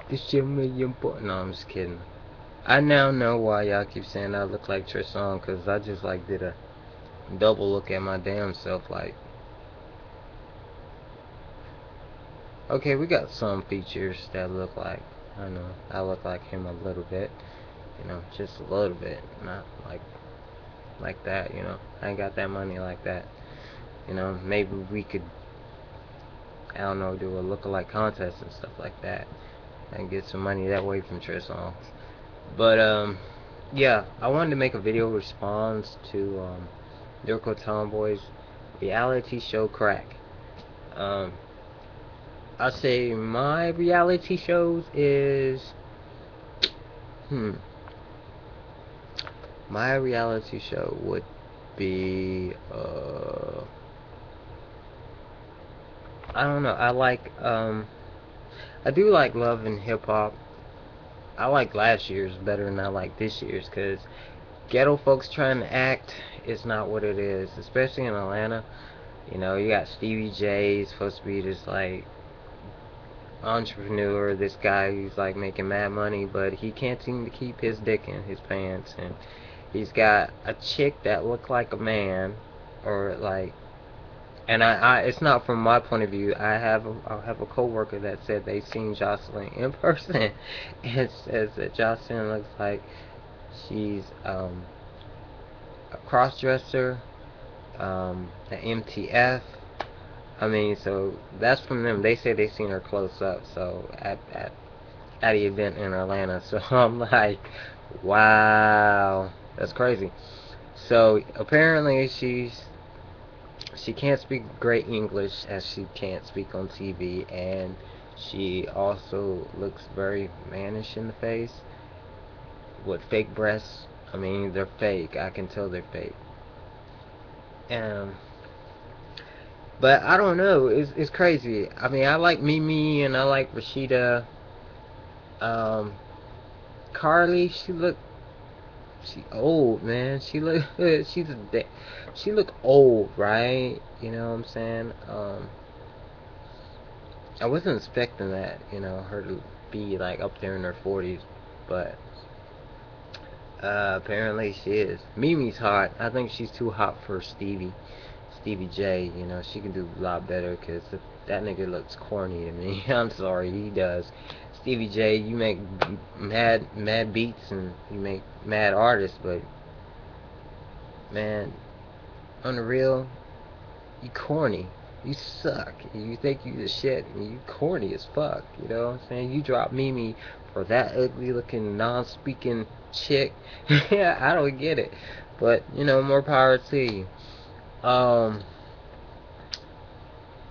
This your million boy. No, I'm just kidding. I now know why y'all keep saying I look like Tristan, cause I just like did a double look at my damn self. Like, okay, we got some features that look like, I know, I look like him a little bit. You know, just a little bit, not like that. You know, I ain't got that money like that. You know, maybe we could, I don't know, do a look-alike contest and stuff like that, and get some money that way from Tristan. But yeah, I wanted to make a video response to Lyrikaltomboi reality show crack. Um, I say my reality shows is hmm. My reality show would be I don't know. I do like Love and Hip Hop. I like last year's better than I like this year's, because ghetto folks trying to act is not what it is, especially in Atlanta. You know, you got Stevie J, he's supposed to be this like entrepreneur, this guy who's like making mad money, but he can't seem to keep his dick in his pants, and he's got a chick that looked like a man, or like, and it's not from my point of view. I have a coworker that said they seen Jocelyn in person, and says that Jocelyn looks like she's a cross-dresser, an MTF. I mean, so that's from them. They say they seen her close up. So at the event in Atlanta. So I'm like, wow, that's crazy. So apparently she can't speak great English, as she can't speak on TV, and she also looks very mannish in the face with fake breasts. I mean, they're fake. I can tell they're fake. Um, but I don't know. It's crazy. I mean, I like Mimi and I like Rashida. Um, Carly, she old, man. She look old, right? You know what I'm saying? I wasn't expecting that, you know, her to be like up there in her 40s, but apparently she is. Mimi's hot. I think she's too hot for Stevie J. You know, she can do a lot better, because that nigga looks corny to me. I'm sorry, he does. Stevie J, you make mad beats and you make mad artists, but man, on the real, you corny. You suck. You think you the shit, and you corny as fuck. You know what I'm saying? You drop Mimi for that ugly looking non-speaking chick. Yeah, I don't get it. But you know, more power to you. Um,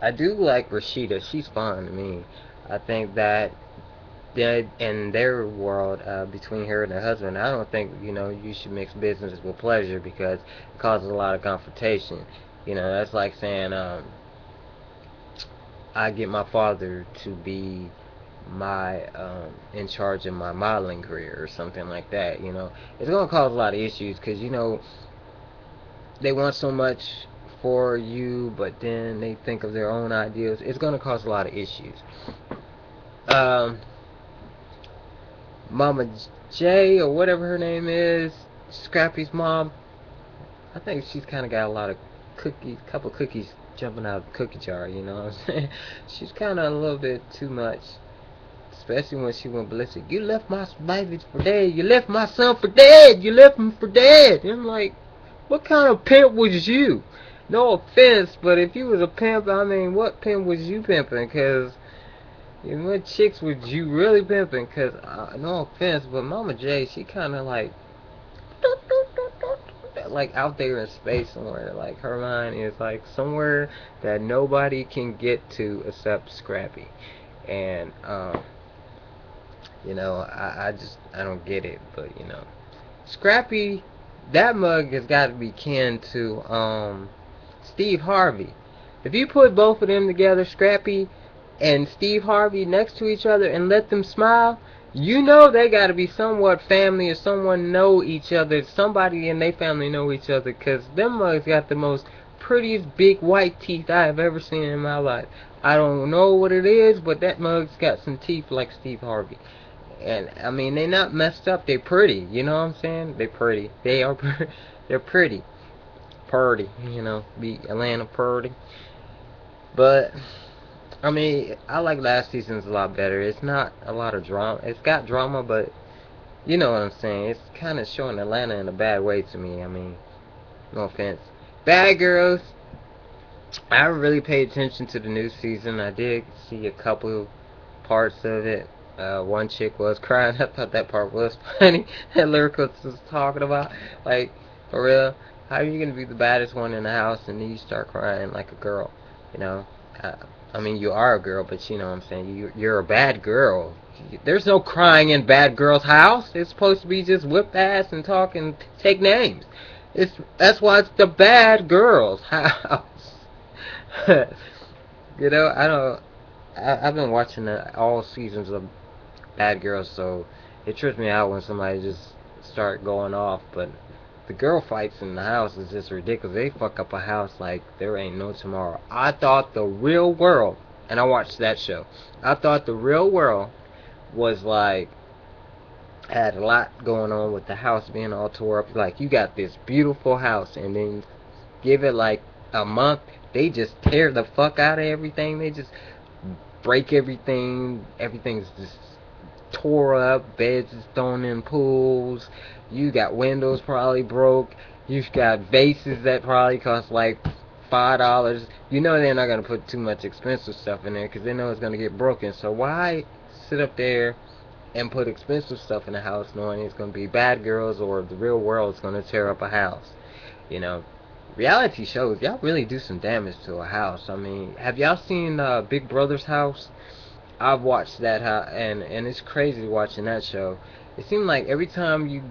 I do like Rashida. She's fine to me. I think that in their world, between her and her husband, I don't think, you know, you should mix business with pleasure, because it causes a lot of confrontation. You know, that's like saying, I get my father to be my in charge of my modeling career or something like that. You know, it's gonna cause a lot of issues, because you know they want so much for you, but then they think of their own ideas. It's gonna cause a lot of issues. Um, Mama J, or whatever her name is, Scrappy's mom. I think she's kind of got a lot of cookies, couple cookies jumping out of the cookie jar. You know what I'm saying? She's kind of a little bit too much, especially when she went ballistic. You left my babies for dead. You left my son for dead. You left him for dead. And I'm like, what kind of pimp was you? No offense, but if you was a pimp, I mean, what pimp was you pimping? Cause and what chicks was you really pimping? Cause no offense, but Mama J, she kind of like out there in space somewhere. Like her mind is like somewhere that nobody can get to except Scrappy. And you know, I don't get it, but you know, Scrappy, that mug has got to be kin to Steve Harvey. If you put both of them together, Scrappy and Steve Harvey, next to each other, and let them smile, you know they got to be somewhat family, or someone know each other. Somebody in their family know each other, because them mugs got the most prettiest big white teeth I have ever seen in my life. I don't know what it is, but that mug's got some teeth like Steve Harvey. And I mean, they're not messed up. They're pretty. You know what I'm saying? They're pretty. They are. They're pretty. Purdy. You know, be Atlanta Purdy. But I mean, I like last season's a lot better. It's not a lot of drama. It's got drama, but you know what I'm saying. It's kind of showing Atlanta in a bad way to me. I mean, no offense. Bad Girls. I haven't really paid attention to the new season. I did see a couple parts of it. One chick was crying. I thought that part was funny. That Lyrical was talking about, like, for real, how are you gonna be the baddest one in the house and then you start crying like a girl? You know, uh, I mean, you are a girl, but you know what I'm saying. You're a bad girl. There's no crying in Bad Girl's house. It's supposed to be just whip ass and talk and take names. That's why it's the Bad Girl's house. You know, I don't. I've been watching all seasons of Bad Girls, so it trips me out when somebody just start going off. But the girl fights in the house is just ridiculous. They fuck up a house like there ain't no tomorrow. I thought the real world, and I watched that show. I thought the real world was like had a lot going on with the house being all tore up. Like you got this beautiful house, and then give it like a month, they just tear the fuck out of everything. They just break everything. Everything's just tore up. Beds is thrown in pools. You got windows probably broke. You've got vases that probably cost like $5. You know they're not gonna put too much expensive stuff in there because they know it's gonna get broken. So why sit up there and put expensive stuff in the house knowing it's gonna be Bad Girls or the real world's gonna tear up a house? You know, reality shows, y'all really do some damage to a house. I mean, have y'all seen Big Brother's house? I've watched that and it's crazy watching that show. It seems like every time you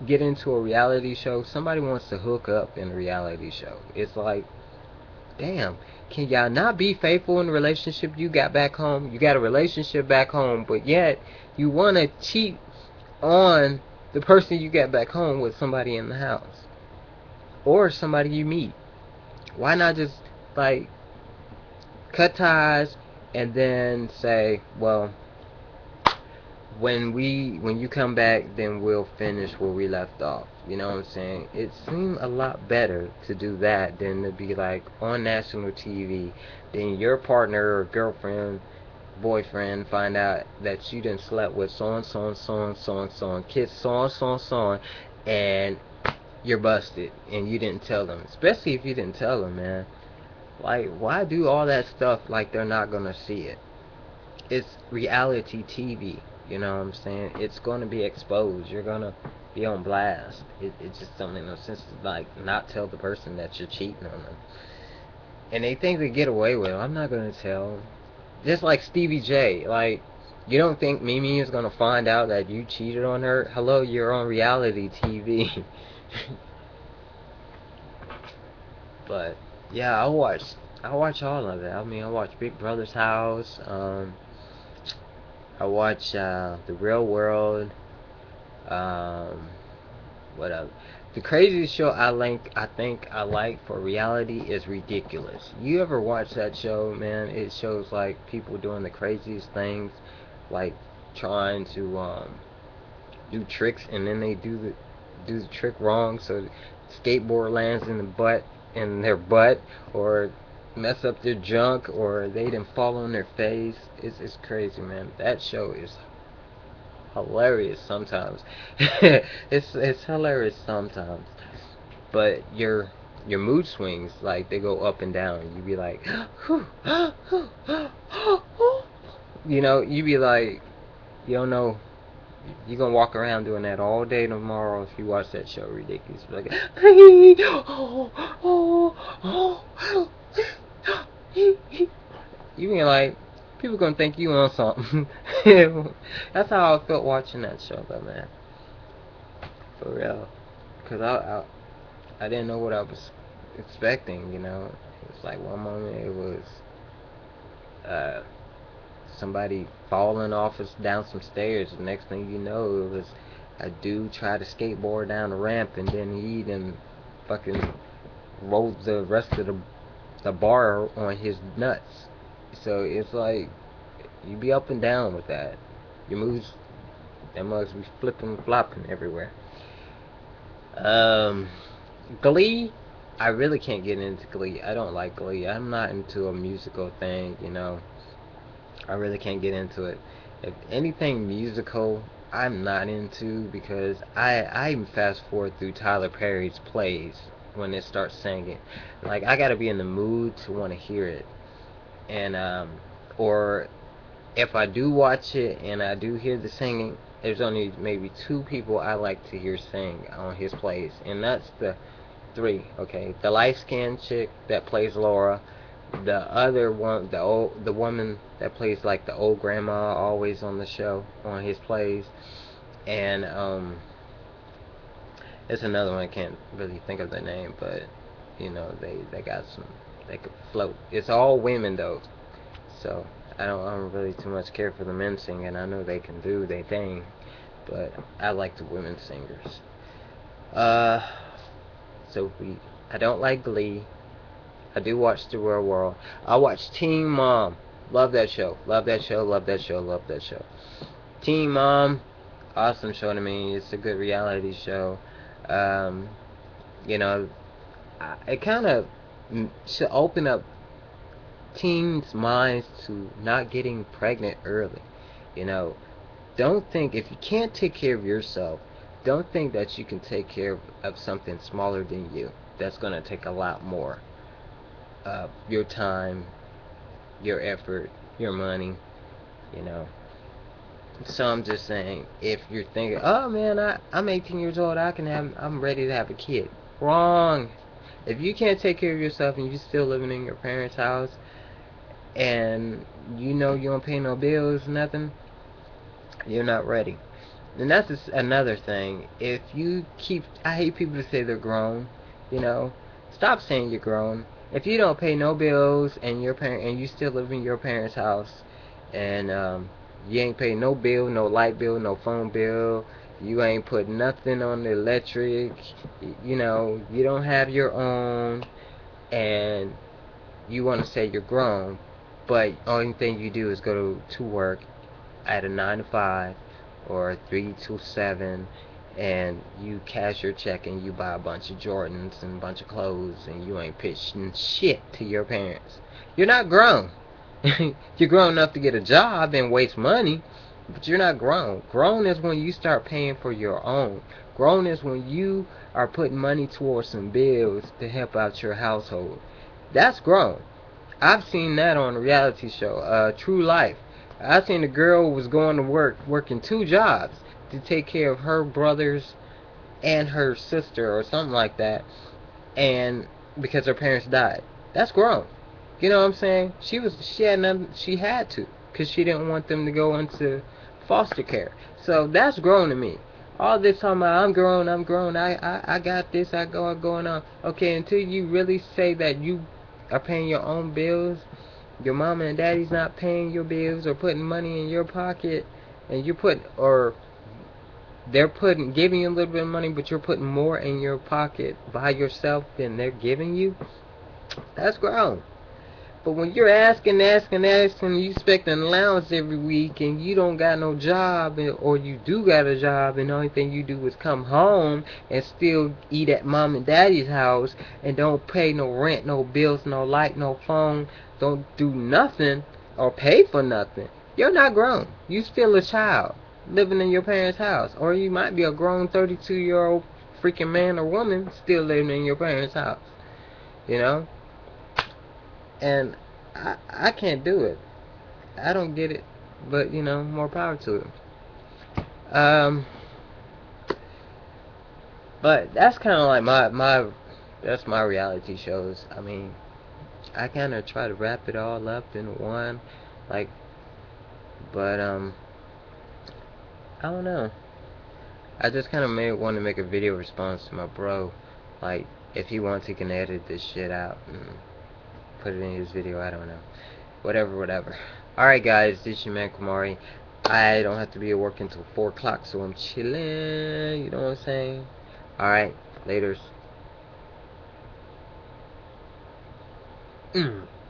get into a reality show, somebody wants to hook up in a reality show. It's like, damn, can y'all not be faithful in the relationship you got back home? You got a relationship back home, but yet you want to cheat on the person you got back home with somebody in the house or somebody you meet. Why not just like cut ties and then say, well, when you come back, then we'll finish where we left off. You know what I'm saying? It seemed a lot better to do that than to be like on national TV. Then your partner or girlfriend, boyfriend find out that you done slept with so and so and so and so and so and kissed so and so and so, and you're busted and you didn't tell them. Especially if you didn't tell them, man. Like, why do all that stuff like they're not gonna see it? It's reality TV. You know what I'm saying? It's gonna be exposed. You're gonna be on blast. It just don't make no sense to like not tell the person that you're cheating on them. And they think they get away with it. I'm not gonna tell. Just like Stevie J. Like, you don't think Mimi is gonna find out that you cheated on her? Hello, you're on reality TV. But yeah, I watch all of it. I mean, I watch Big Brother's house. I watch The Real World. Um, what else? The craziest show I think I like for reality is Ridiculous. You ever watch that show, man? It shows like people doing the craziest things, like trying to do tricks and then they do the trick wrong, so skateboard lands in their butt, or mess up their junk, or they didn't fall on their face. It's crazy, man. That show is hilarious sometimes. It's hilarious sometimes, but your mood swings, like they go up and down. You be like, you know, you be like, you don't know. You're gonna walk around doing that all day tomorrow if you watch that show. Ridiculous. Be like, you mean like people gonna think you on something. That's how I felt watching that show, though, man. For real. Cause I didn't know what I was expecting. You know, it was like one moment it was uh somebody falling down some stairs. The next thing you know, it was a dude try to skateboard down the ramp, and then he done fucking roll the rest of the bar on his nuts. So it's like you be up and down with that. Your moves, that mugs be flipping, flopping everywhere. Um, Glee, I really can't get into Glee. I don't like Glee. I'm not into a musical thing, you know. I really can't get into it. If anything musical, I'm not into because I even fast forward through Tyler Perry's plays when it starts singing. Like I gotta be in the mood to want to hear it, and or if I do watch it and I do hear the singing, there's only maybe two people I like to hear sing on his plays, and that's the three. Okay, the light skinned chick that plays Laura, the other one, the woman that plays like the old grandma always on the show on his plays, and it's another one I can't really think of the name, but you know they got some, they could float. It's all women though, so I don't really too much care for the men singing. I know they can do their thing, but I like the women singers. Uh, so I don't like Glee. I do watch The Real World. I watch Teen Mom. Love that show. Love that show. Love that show. Love that show. Teen Mom, awesome show to me. It's a good reality show. Um, you know, it kind of should open up teens' minds to not getting pregnant early. You know, don't think if you can't take care of yourself, don't think that you can take care of something smaller than you. That's gonna take a lot more. Your time, your effort, your money, you know. So I'm just saying, if you're thinking, oh man, I'm 18 years old, I'm ready to have a kid. Wrong. If you can't take care of yourself and you're still living in your parents' house, and you know you don't pay no bills, nothing, you're not ready. And that's just another thing. If you keep, I hate people to say they're grown, you know, stop saying you're grown. If you don't pay no bills and you still live in your parents' house, and you ain't pay no bill, no light bill, no phone bill, you ain't put nothing on the electric, you know, you don't have your own, and you want to say you're grown, but only thing you do is go to work at a 9 to 5 or 3 to 7, and you cash your check and you buy a bunch of Jordans and a bunch of clothes, and you ain't pitching shit to your parents. You're not grown. You're grown enough to get a job and waste money, but you're not grown. Grown is when you start paying for your own. Grown is when you are putting money towards some bills to help out your household. That's grown. I've seen that on a reality show, True Life. I seen a girl was going to work, working two jobs to take care of her brothers and her sister or something like that, and because her parents died. That's grown. You know what I'm saying? She had to, because she didn't want them to go into foster care. So that's grown to me. All this talking about I'm grown, I got this, I got going on. Okay, until you really say that you are paying your own bills, your mama and daddy's not paying your bills or putting money in your pocket, and they're giving you a little bit of money, but you're putting more in your pocket by yourself than they're giving you. That's grown. But when you're asking, you expect an allowance every week, and you don't got no job, or you do got a job, and the only thing you do is come home and still eat at mom and daddy's house, and don't pay no rent, no bills, no light, no phone, don't do nothing, or pay for nothing, you're not grown. You still a child living in your parents' house. Or you might be a grown 32-year-old freaking man or woman still living in your parents' house. You know? And I can't do it. I don't get it, but you know, more power to it. Um, but that's kind of like that's my reality shows. I mean, I kind of try to wrap it all up in one, like, but I don't know. I just kind of want to make a video response to my bro, like if he wants, he can edit this shit out and put it in his video. I don't know. Whatever. Alright guys, this is your man Kumari. I don't have to be at work until 4 o'clock, so I'm chilling. You know what I'm saying? Alright, laters. Mm.